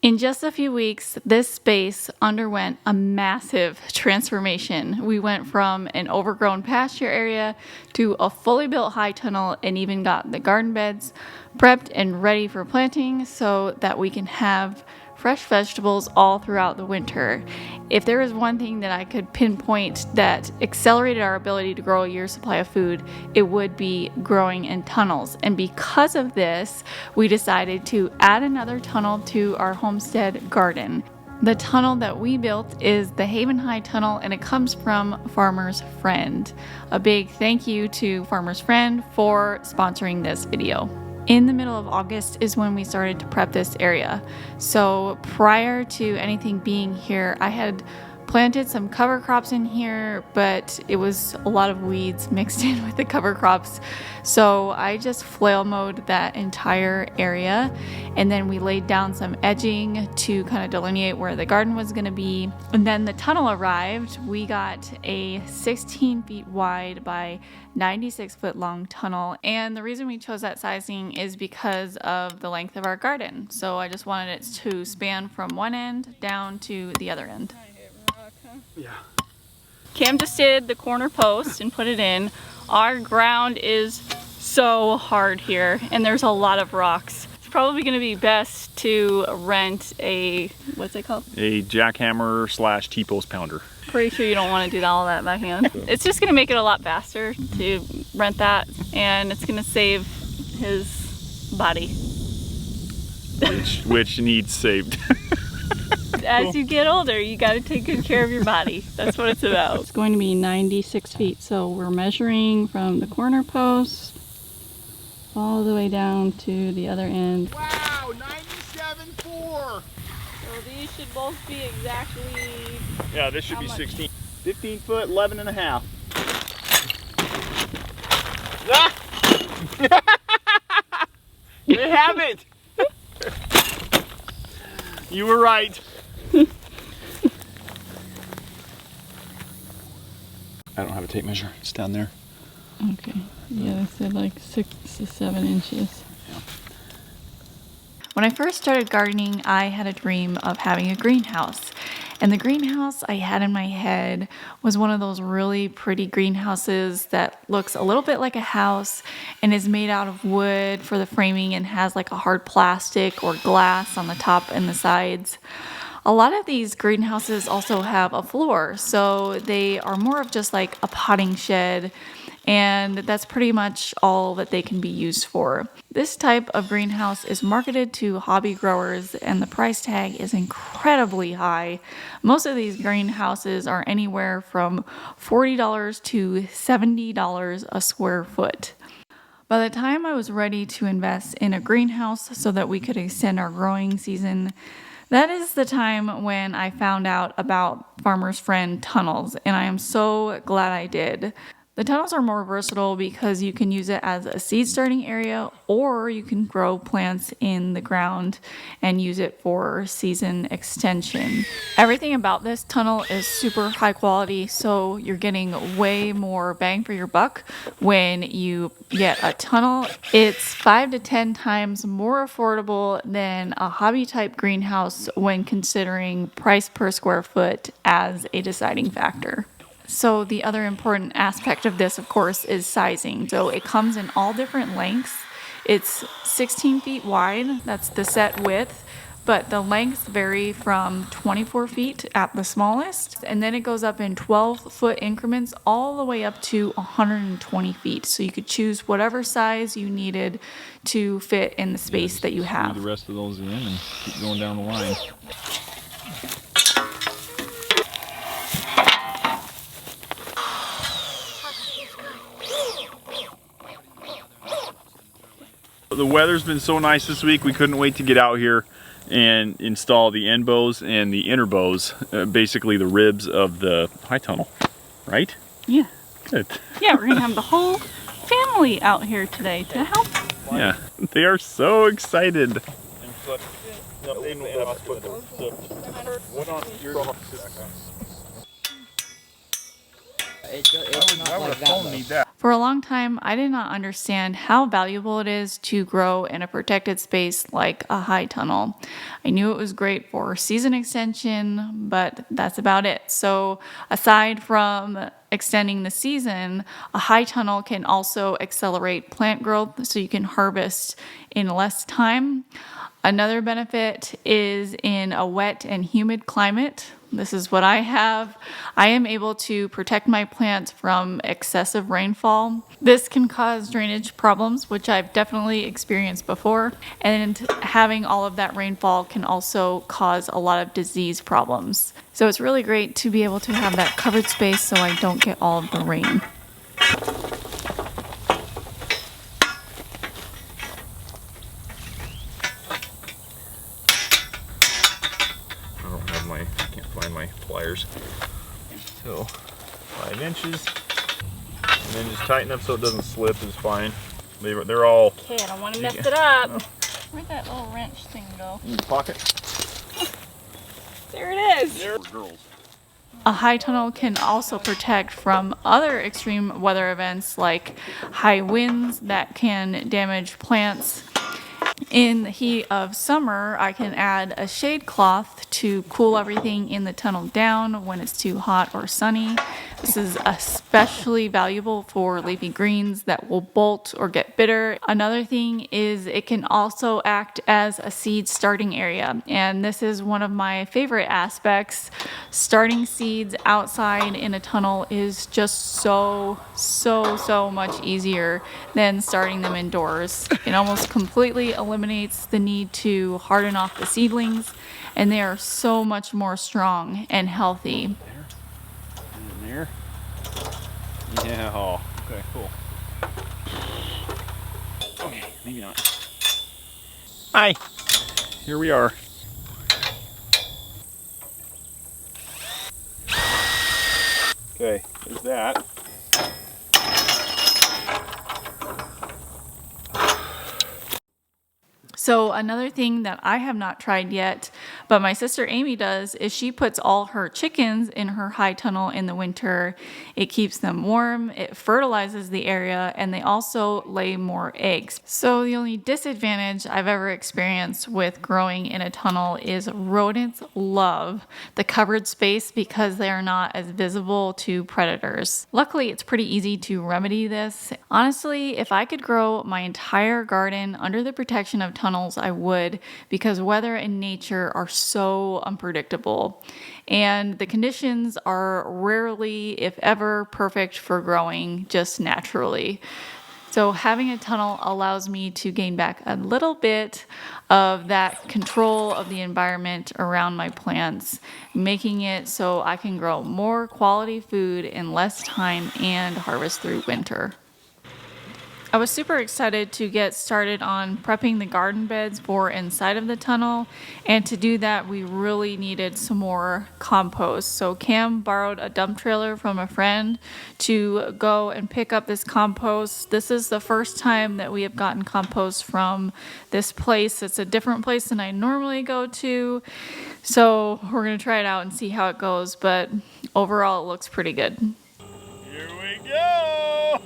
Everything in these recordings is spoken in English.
In just a few weeks, this space underwent a massive transformation. We went from an overgrown pasture area to a fully built high tunnel, and even got the garden beds prepped and ready for planting so that we can have fresh vegetables all throughout the winter. If there is one thing that I could pinpoint that accelerated our ability to grow a year's supply of food, it would be growing in tunnels. And because of this, we decided to add another tunnel to our homestead garden. The tunnel that we built is the Haven High Tunnel, and it comes from Farmer's Friend. A big thank you to Farmer's Friend for sponsoring this video. In the middle of August is when we started to prep this area. So prior to anything being here, I had planted some cover crops in here, but it was a lot of weeds mixed in with the cover crops. So I just flail mowed that entire area, and then we laid down some edging to kind of delineate where the garden was going to be. And then the tunnel arrived. We got a 16 feet wide by 96 foot long tunnel, and the reason we chose that sizing is because of the length of our garden. So I just wanted it to span from one end down to the other end. Yeah. Cam just did the corner post and put it in. Our ground is so hard here, and there's a lot of rocks. It's probably going to be best to rent a, what's it called? A jackhammer / T-post pounder. Pretty sure you don't want to do all that by hand. It's just going to make it a lot faster to rent that, and it's going to save his body. Which needs saved. As you get older, you got to take good care of your body. That's what it's about. It's going to be 96 feet, so we're measuring from the corner post all the way down to the other end. Wow, 97.4! So these should both be exactly... Yeah, this should be 16. 15 foot, 11 and a half. Ah! You have it! You were right. I don't have a tape measure. It's down there. Okay. Yeah, they said like 6 to 7 inches. Yeah. When I first started gardening, I had a dream of having a greenhouse. And the greenhouse I had in my head was one of those really pretty greenhouses that looks a little bit like a house and is made out of wood for the framing and has like a hard plastic or glass on the top and the sides. A lot of these greenhouses also have a floor, so they are more of just like a potting shed, and that's pretty much all that they can be used for. This type of greenhouse is marketed to hobby growers, and the price tag is incredibly high. Most of these greenhouses are anywhere from $40 to $70 a square foot. By the time I was ready to invest in a greenhouse so that we could extend our growing season, that is the time when I found out about Farmer's Friend tunnels, and I am so glad I did. The tunnels are more versatile because you can use it as a seed starting area, or you can grow plants in the ground and use it for season extension. Everything about this tunnel is super high quality, so you're getting way more bang for your buck when you get a tunnel. It's 5 to 10 times more affordable than a hobby type greenhouse when considering price per square foot as a deciding factor. So the other important aspect of this, of course, is sizing. So it comes in all different lengths. It's 16 feet wide, that's the set width, but the lengths vary from 24 feet at the smallest, and then it goes up in 12-foot increments all the way up to 120 feet. So you could choose whatever size you needed to fit in the space that you have. Squeeze the rest of those in and keep going down the line. The weather's been so nice this week, we couldn't wait to get out here and install the end bows and the inner bows, basically the ribs of the high tunnel, right? Yeah. Good. Yeah, we're gonna have the whole family out here today to help. Yeah, they are so excited. It's not like that though. need that. For a long time, I did not understand how valuable it is to grow in a protected space like a high tunnel. I knew it was great for season extension, but that's about it. So aside from extending the season, a high tunnel can also accelerate plant growth so you can harvest in less time. Another benefit is in a wet and humid climate. This is what I have. I am able to protect my plants from excessive rainfall. This can cause drainage problems, which I've definitely experienced before. And having all of that rainfall can also cause a lot of disease problems. So it's really great to be able to have that covered space so I don't get all of the rain. Can't find my pliers. So 5 inches, and then just tighten up so it doesn't slip is fine. They're all Okay, I don't want to mess it up. Where'd that little wrench thing go? in the pocket. There it is. There, girls. A high tunnel can also protect from other extreme weather events like high winds that can damage plants. In the heat of summer, I can add a shade cloth to cool everything in the tunnel down when it's too hot or sunny. This is especially valuable for leafy greens that will bolt or get bitter. Another thing is it can also act as a seed starting area, and this is one of my favorite aspects. Starting seeds outside in a tunnel is just so much easier than starting them indoors. It almost completely eliminates the need to harden off the seedlings, and they are so much more strong and healthy. In there. Yeah. Oh, okay. Cool. Okay. Maybe not. Hi. Here we are. Okay. There's that. So another thing that I have not tried yet, but my sister Amy does, is she puts all her chickens in her high tunnel in the winter. It keeps them warm, it fertilizes the area, and they also lay more eggs. So the only disadvantage I've ever experienced with growing in a tunnel is rodents love the covered space because they are not as visible to predators. Luckily, it's pretty easy to remedy this. Honestly, if I could grow my entire garden under the protection of tunnels, I would, because weather and nature are so unpredictable, and the conditions are rarely, if ever, perfect for growing just naturally. So having a tunnel allows me to gain back a little bit of that control of the environment around my plants, making it so I can grow more quality food in less time and harvest through winter. I was super excited to get started on prepping the garden beds for inside of the tunnel, and to do that we really needed some more compost. So Cam borrowed a dump trailer from a friend to go and pick up this compost. This is the first time that we have gotten compost from this place. It's a different place than I normally go to, so we're going to try it out and see how it goes, but overall it looks pretty good. Here we go.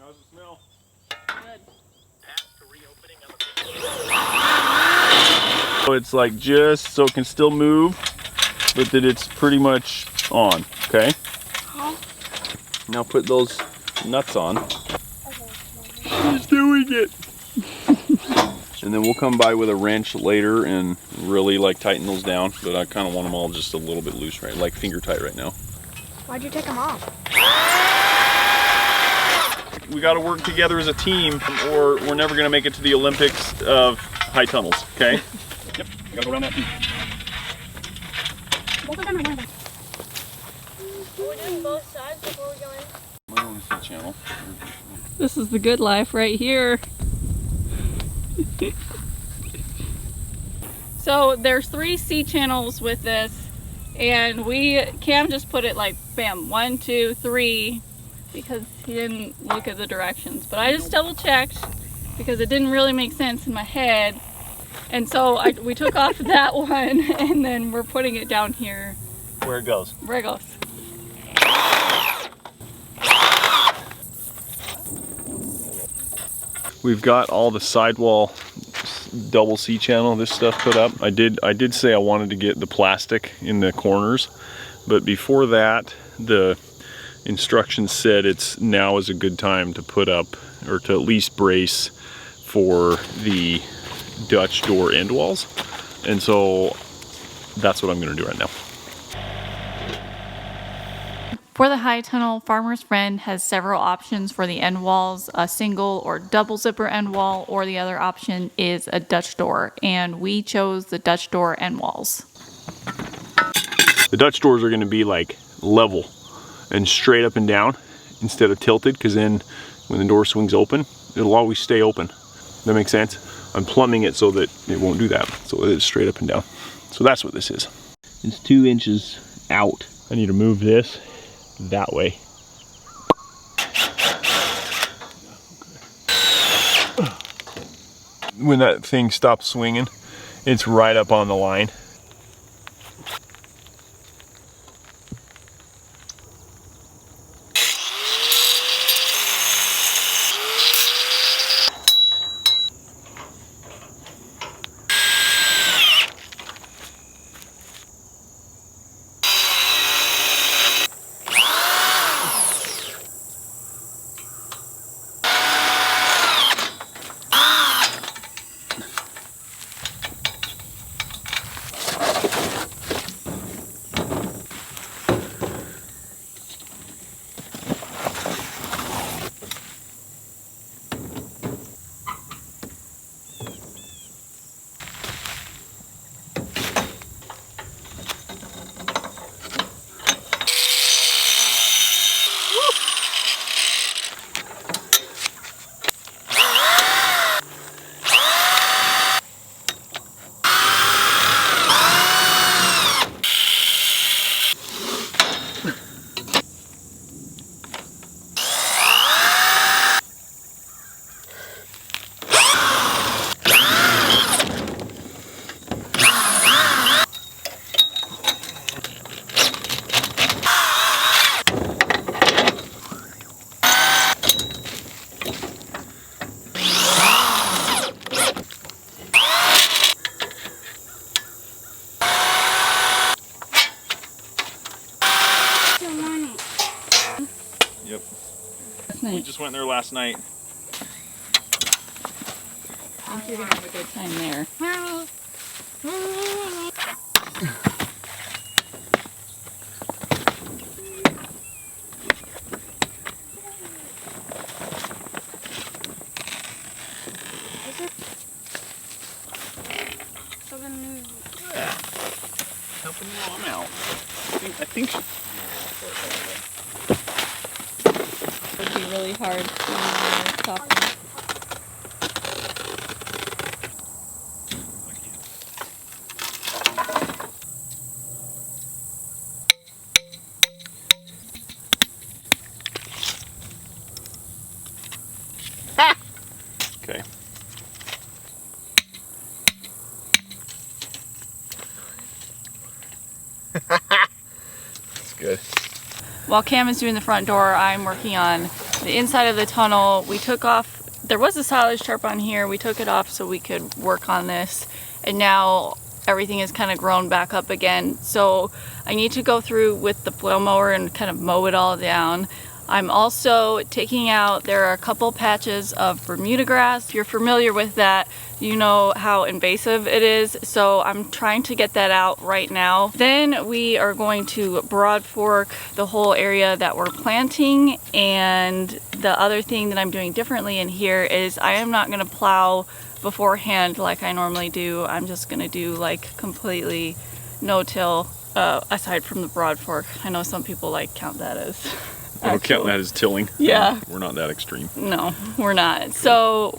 How's it smell? Good. So it's like just so it can still move, but that it's pretty much on, okay? Now put those nuts on. He's doing it! And then we'll come by with a wrench later and really like tighten those down, but I kind of want them all just a little bit loose, right? Like finger tight right now. Why'd you take them off? We got to work together as a team, or we're never going to make it to the Olympics of high tunnels, okay? Yep, we got to go around that. Both of them are one of them. Are we doing both sides before we go in? My own channel. This is the good life right here. So there's 3 C channels with this, and Cam just put it like bam, 1, 2, 3, because he didn't look at the directions, but I just double checked, because it didn't really make sense in my head. And so we took off that one and then we're putting it down here. Where it goes. Where it goes. We've got all the sidewall double C channel, this stuff put up. I did say I wanted to get the plastic in the corners, but before that, the instructions said now is a good time to put up, or to at least brace for the Dutch door end walls. And so that's what I'm gonna do right now. For the high tunnel, Farmer's Friend has several options for the end walls, a single or double zipper end wall, or the other option is a Dutch door, and we chose the Dutch door end walls. The Dutch doors are gonna be like level and straight up and down instead of tilted, because then when the door swings open, it'll always stay open. That makes sense? I'm plumbing it so that it won't do that, so it's straight up and down. So that's what this is. It's 2 inches out. I need to move this that way. When that thing stops swinging, it's right up on the line. Yep. We just went there last night. I think you're gonna have a good time there. Helping your mom out. I think she... It would be really hard to talking. Okay. That's good. While Cam is doing the front door, I'm working on the inside of the tunnel. We took off, there was a silage tarp on here, we took it off so we could work on this, and now everything is kind of grown back up again. So I need to go through with the blow mower and kind of mow it all down. I'm also taking out, there are a couple patches of Bermuda grass. If you're familiar with that, you know how invasive it is. So I'm trying to get that out right now. Then we are going to broad fork the whole area that we're planting. And the other thing that I'm doing differently in here is I am not gonna plow beforehand like I normally do. I'm just gonna do like completely no-till, aside from the broad fork. I know some people like count that as I don't count that as tilling. Yeah. We're not that extreme. No, we're not. So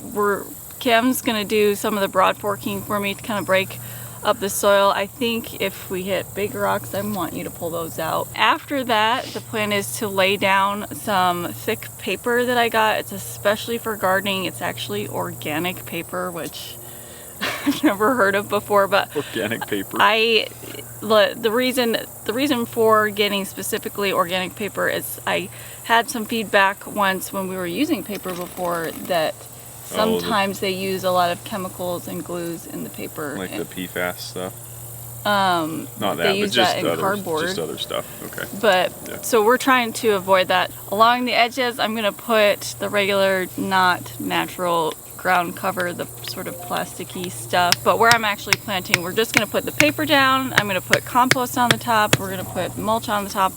Cam's gonna do some of the broad forking for me to kind of break up the soil. I think if we hit big rocks, I want you to pull those out. After that, the plan is to lay down some thick paper that I got. It's especially for gardening. It's actually organic paper, which I've never heard of before, but Organic paper. the reason for getting specifically organic paper is I had some feedback once when we were using paper before that sometimes they use a lot of chemicals and glues in the paper. Like the PFAS stuff? Not Not they that, use but just that in other, cardboard. just other stuff. Okay. But Yeah. so we're trying to avoid that. Along the edges, I'm gonna put the regular, not natural ground cover, the sort of plasticky stuff. But where I'm actually planting, we're just gonna put the paper down. I'm gonna put compost on the top. We're gonna put mulch on the top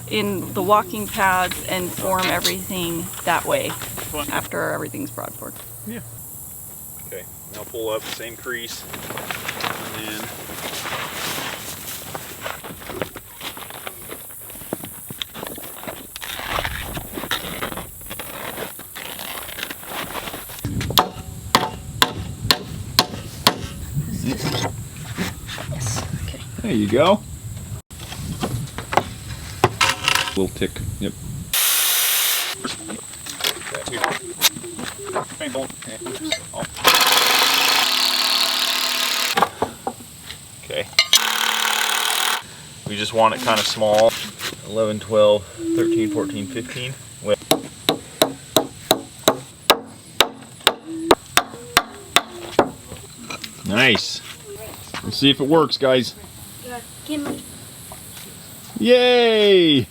in the walking paths and form everything that way after everything's brought forward. Yeah. Okay, now pull up, same crease, and then there you go. Little tick. Yep. Okay. We just want it kind of small. 11, 12, 13, 14, 15. Nice. Let's see if it works, guys. Yay!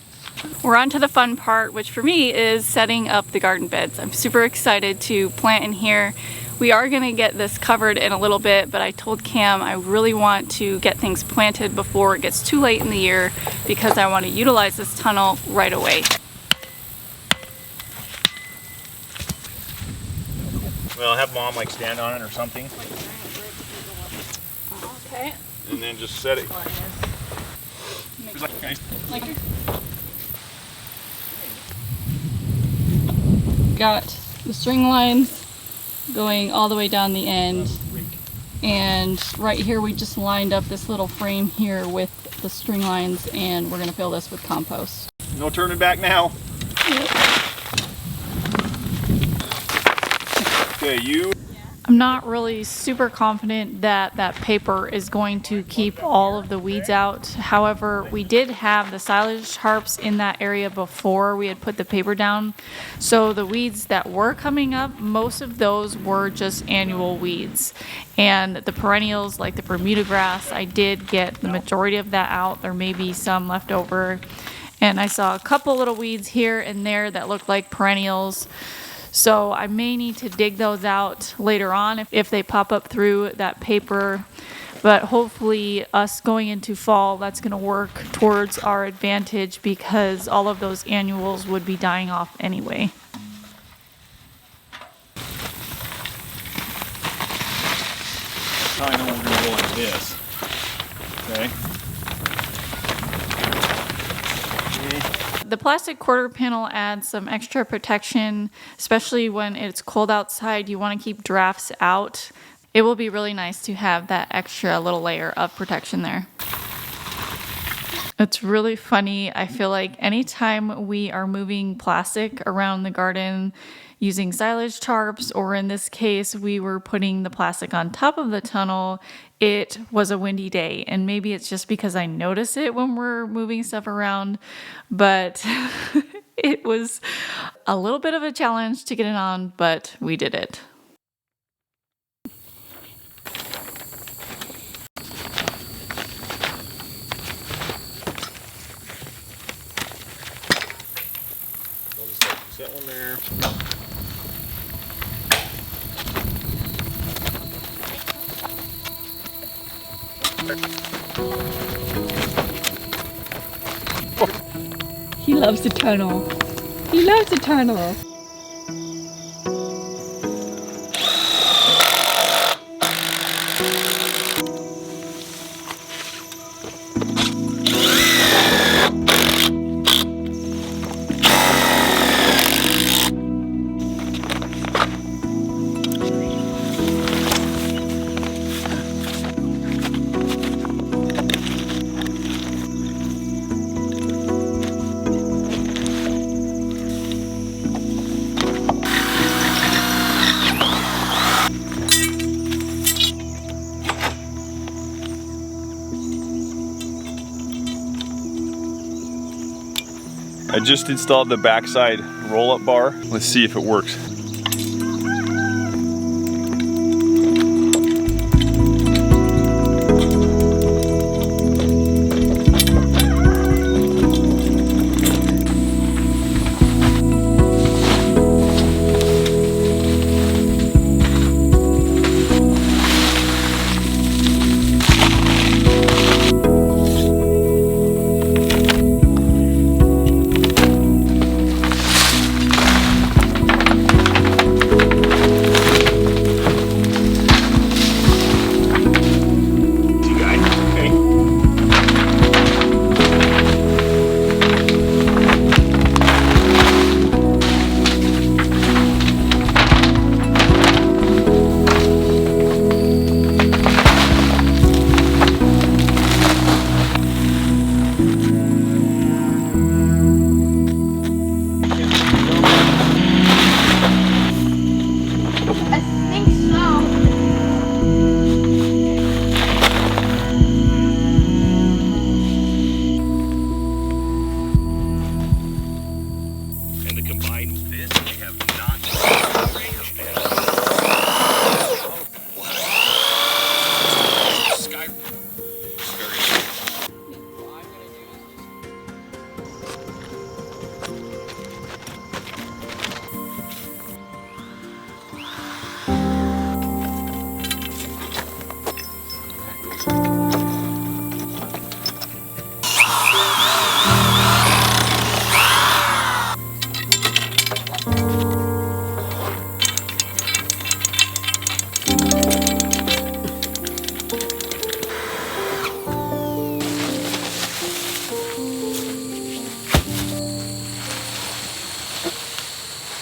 We're on to the fun part, which for me is setting up the garden beds. I'm super excited to plant in here. We are gonna get this covered in a little bit, but I told Cam I really want to get things planted before it gets too late in the year because I want to utilize this tunnel right away. Well, have Mom like stand on it or something, Okay. and then just set it. Got the string lines going all the way down the end, and right here we just lined up this little frame here with the string lines, and we're gonna fill this with compost. No turning back now. Okay, you. I'm not really super confident that that paper is going to keep all of the weeds out. However, we did have the silage tarps in that area before we had put the paper down. So the weeds that were coming up, most of those were just annual weeds. And the perennials like the Bermuda grass, I did get the majority of that out. There may be some left over. And I saw a couple little weeds here and there that looked like perennials. So I may need to dig those out later on if they pop up through that paper. But hopefully us going into fall, that's going to work towards our advantage because all of those annuals would be dying off anyway. I know we're gonna go like this. Okay. The plastic quarter panel adds some extra protection, especially when it's cold outside. You want to keep drafts out. It will be really nice to have that extra little layer of protection there. It's really funny. I feel like anytime we are moving plastic around the garden using silage tarps, or in this case, we were putting the plastic on top of the tunnel, it was a windy day. And maybe it's just because I notice it when we're moving stuff around, but it was a little bit of a challenge to get it on, but we did it. We'll just like set one there. He loves the tunnel. He loves the tunnel. just installed the backside roll-up bar. Let's see if it works.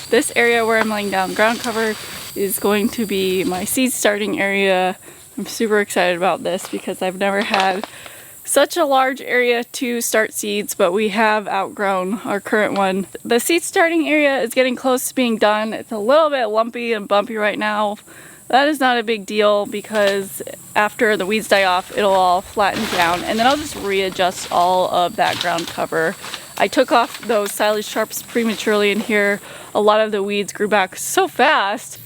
This area where I'm laying down ground cover is going to be my seed starting area. I'm super excited about this because I've never had such a large area to start seeds, but we have outgrown our current one. The seed starting area is getting close to being done. It's a little bit lumpy and bumpy right now. That is not a big deal because after the weeds die off, it'll all flatten down, and then I'll just readjust all of that ground cover. I took off those silage sharps prematurely in here. A lot of the weeds grew back so fast.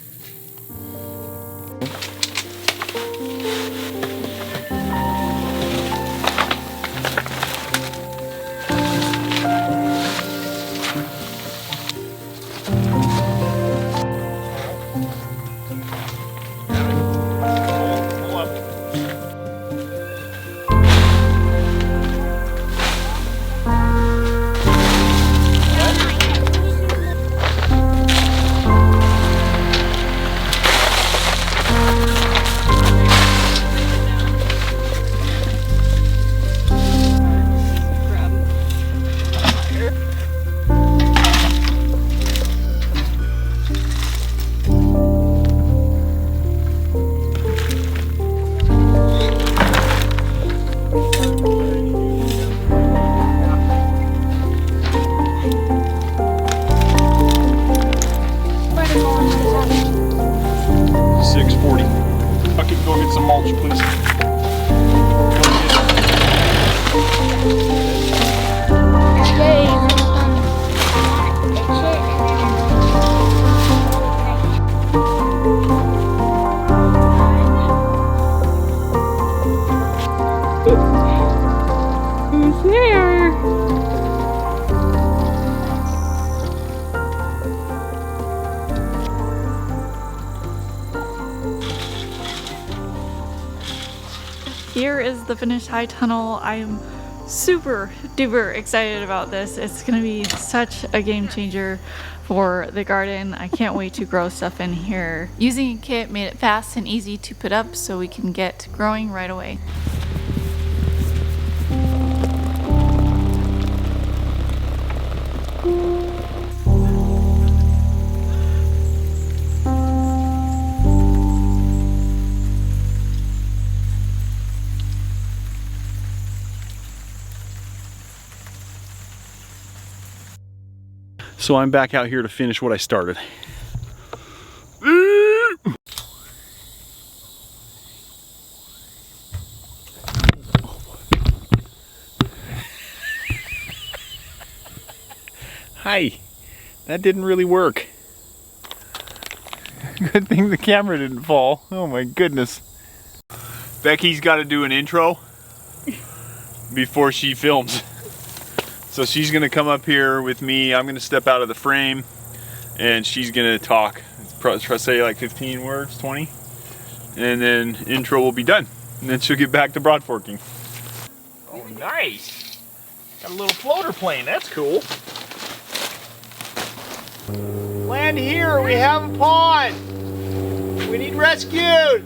Here is the finished high tunnel. I am super duper excited about this. It's gonna be such a game changer for the garden. I can't wait to grow stuff in here. Using a kit made it fast and easy to put up so we can get growing right away. So I'm back out here to finish what I started. Hi. That didn't really work. Good thing the camera didn't fall. Oh my goodness. Becky's got to do an intro before she films. So she's gonna come up here with me. I'm gonna step out of the frame and she's gonna talk. Try to say like 15 words, 20. And then intro will be done. And then she'll get back to broad forking. Oh, nice. Got a little floater plane. That's cool. Land here. We have a pond. We need rescued.